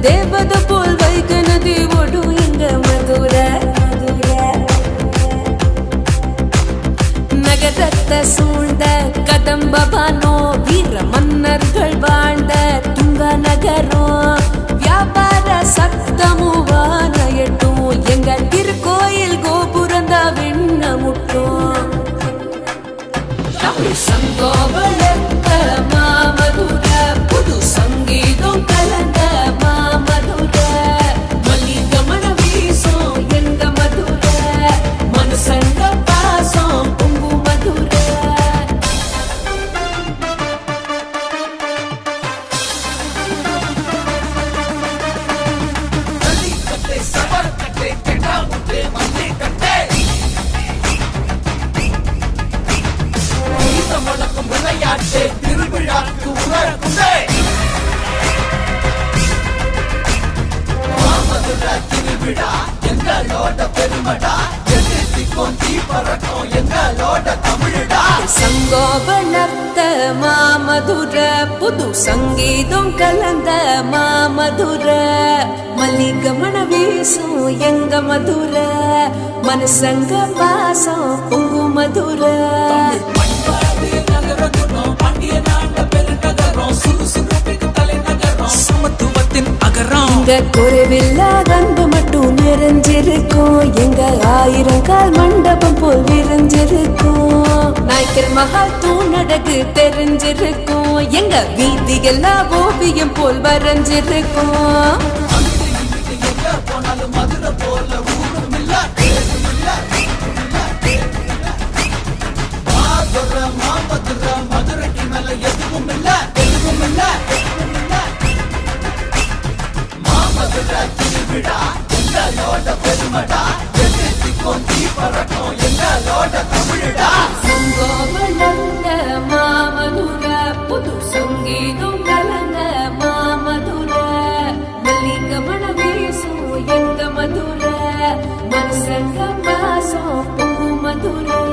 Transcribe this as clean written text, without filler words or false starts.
தேவத போல் வைக நதி ஓடும் எங்க மதுரை. நகரத்தை சூழ்ந்த கதம்பவானோ வீர மன்னர்கள் வாழ்ந்த துங்க நகரம். வியாபார சத்தமுவான எட்டும் எங்க திருக்கோயில் கோபுரந்த விண்ண முட்டும். தமிழ் சங்கம் வளர்த்த மாமதுரை, புது சங்கீதம் கலந்த மாமதுரை. மல்லிகை மணம் வீசும் எங்க மதுரை, மனுஷங்க பாசம் பொங்கு மதுரை. விளையாட்டு திருவிழாக்கு உணர்குண்டே மாமதுரை திருவிழா எங்களோட பெருமடா. எதிர்த்திக்கும் தீ பறக்கும் எங்களோட தமிழடா. சங்கம் வளர்த்த மாமதுரை, புது சங்கீதம் கலந்த மாமதுரை. மல்லிகை மணம் வீசும் எங்க மதுரை, மனுஷங்க பாசம் பொங்கு மதுரை. குறைவில்லா அன்பு மட்டும் நிறைஞ்சிருக்கும் எங்க ஆயிரம் கால் மண்டபம் போல் விரிஞ்சிருக்கும். நாய்க்கர் மகால் தூணடகு தெரிஞ்சிருக்கும் எங்க வீதிகளா ஓவியம் போல் வரைஞ்சிருக்கும். மதுரை போல ஊரும் இல்ல மாமதுரை, மதுரைக்கு மேல எதுவும் இல்ல எதுவும் இல்ல. மாமதுரை திருவிழா எங்களோட பெருமடா. எதிர்த்திக்கும் தீ பறக்கும் எங்களோட தமிழடா. சங்கம் வளர்ந்த மாமதுரை, புது சங்கீதம் கலந்த மாமதுரை. மல்லிகை மணம் வீசும் எங்க மதுரை, மனுஷங்க பாசம் பொங்கு மதுரை.